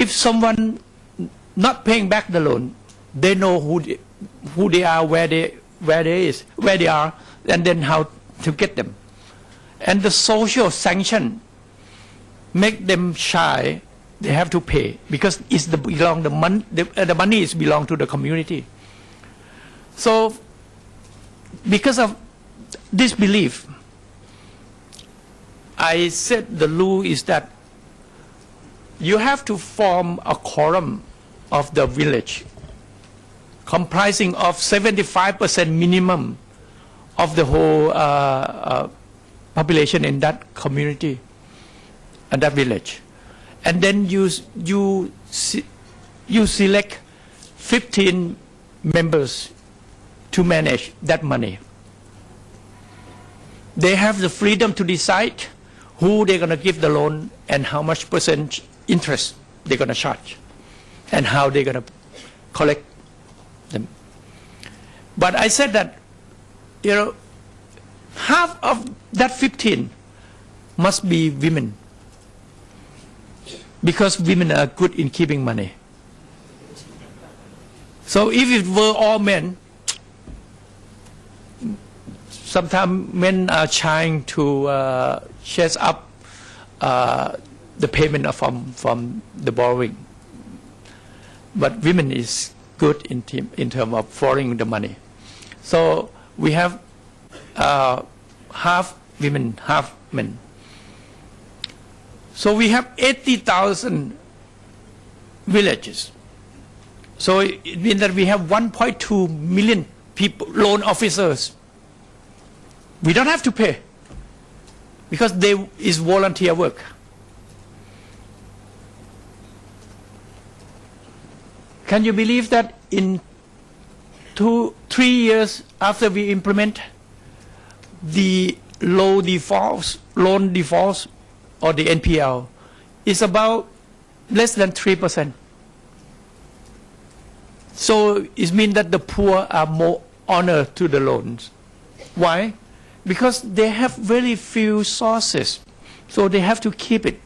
if someone not paying back the loan, they know who they are, where they are, and then how to get them. And the social sanction make them shy. They have to pay because the money is belong to the community. So because of this belief, I said the rule is that you have to form a quorum of the village comprising of 75% minimum of the whole population in that community and that village. And then you select 15 members to manage that money. They have the freedom to decide who they're going to give the loan and how much percent interest they're going to charge and how they're going to collect them. But I said that, half of that 15 must be women, because women are good in keeping money. So if it were all men, sometimes men are trying to chase up the payment from the borrowing. But women is good in terms of borrowing the money. So we have half women, half men. So we have 80,000 villages. So it means that we have 1.2 million people, loan officers. We don't have to pay because is volunteer work. Can you believe that in 3 years after we implement, the loan defaults or the NPL is about less than 3%. So it means that the poor are more honored to the loans. Why? Because they have very few sources, so they have to keep it.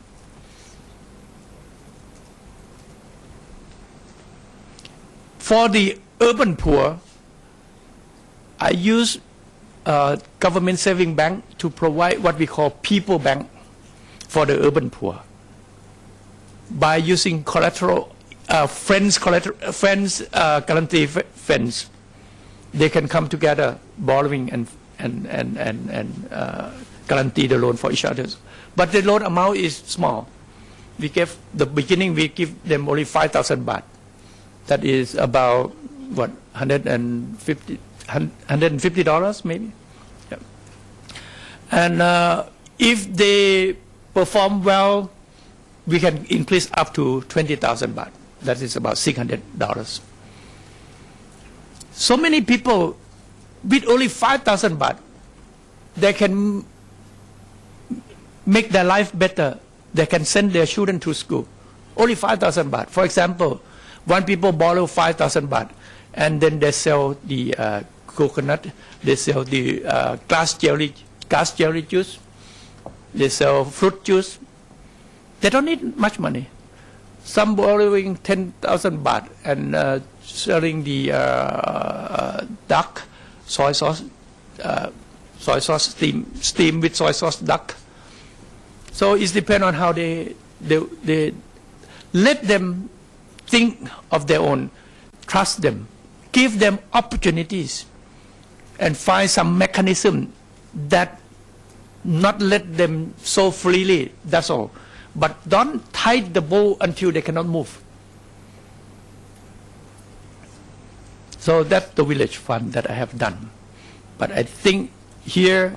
For the urban poor, I use government saving bank to provide what we call people bank for the urban poor by using collateral, friends guarantee funds. They can come together borrowing and guarantee the loan for each other. But the loan amount is small. We give them only 5,000 baht. That is about what, $150 maybe. Yeah. And if they perform well, we can increase up to 20,000 baht. That is about $600. So many people with only 5,000 baht, they can make their life better. They can send their children to school. Only 5,000 baht. For example, one people borrow 5,000 baht, and then they sell the coconut, they sell the glass jelly juice, they sell fruit juice. They don't need much money. Some borrowing 10,000 baht and selling the duck, soy sauce steam with soy sauce duck. So it depends on how they let them think of their own, trust them, give them opportunities, and find some mechanism that not let them so freely, that's all. But don't tie the bow until they cannot move. So that's the village fund that I have done. But I think here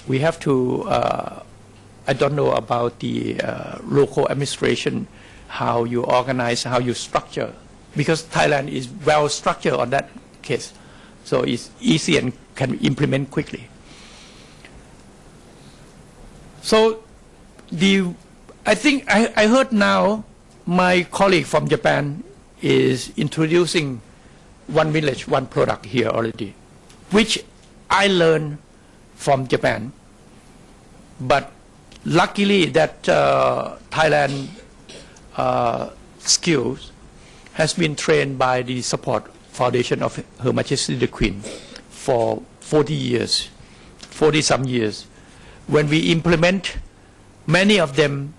we have to, I don't know about the local administration, how you organize, how you structure, because Thailand is well structured on that case. So it's easy and can implement quickly. So I think I heard now my colleague from Japan is introducing one village, one product here already, which I learned from Japan. But luckily that Thailand skills has been trained by the support foundation of Her Majesty the Queen for 40 years, 40 some years. When we implement, many of them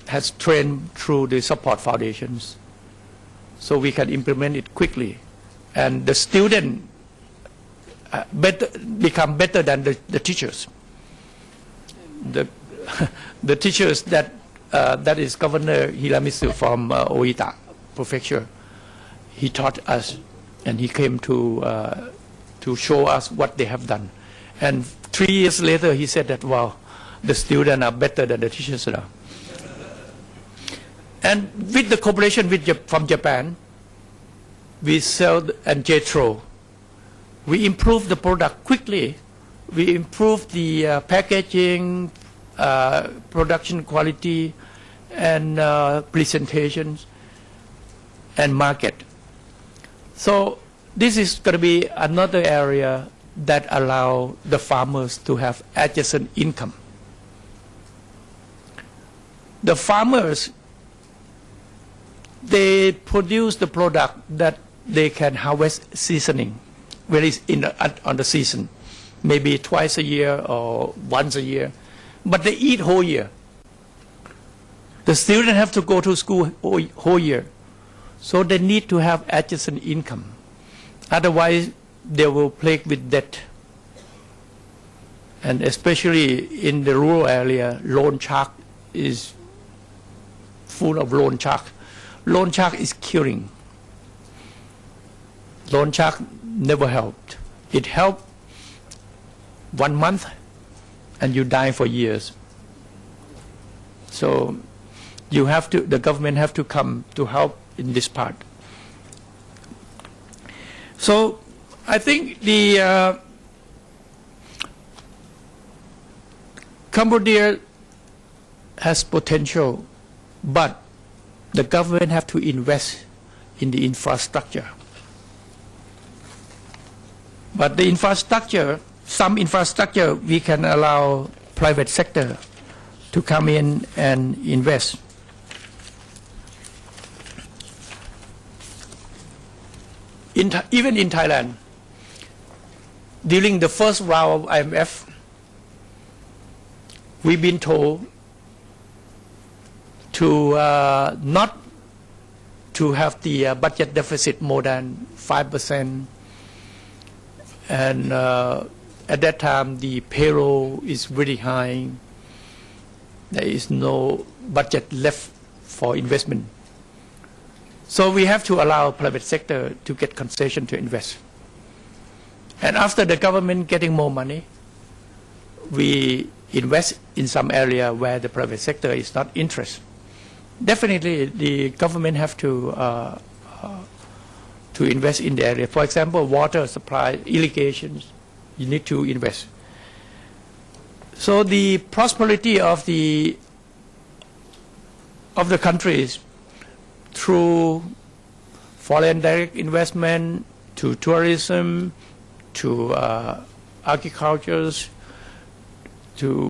has trained through the support foundations, so we can implement it quickly, and the student become better than the teachers. The teachers that is Governor Hiramisu from Oita Prefecture. He taught us, and he came to show us what they have done. And 3 years later, he said that, wow, the students are better than the teachers now. And with the cooperation from Japan, we sell and JETRO, we improve the product quickly. We improve the packaging, production quality, and presentations and market. So this is going to be another area that allow the farmers to have adjacent income. The farmers, they produce the product that they can harvest seasoning, where it's on the season, maybe twice a year or once a year, but they eat whole year. The students have to go to school whole year, so they need to have adjacent income. Otherwise, they will plague with debt. And especially in the rural area, loan shark is full of loan shark. Loan shark is killing. Loan shark never helped. It helped 1 month, and you die for years. So you have to, the government have to come to help in this part. So I think the Cambodia has potential, but the government have to invest in the infrastructure. But the infrastructure, some infrastructure, we can allow private sector to come in and invest. Even in Thailand, during the first round of IMF, we've been told to not to have the budget deficit more than 5%, and at that time the payroll is really high. There is no budget left for investment. So we have to allow private sector to get concession to invest. And after the government getting more money, we invest in some area where the private sector is not interested. Definitely, the government have to invest in the area. For example, water supply, irrigations, you need to invest. So the prosperity of the countries through foreign direct investment, to tourism, to agriculture, to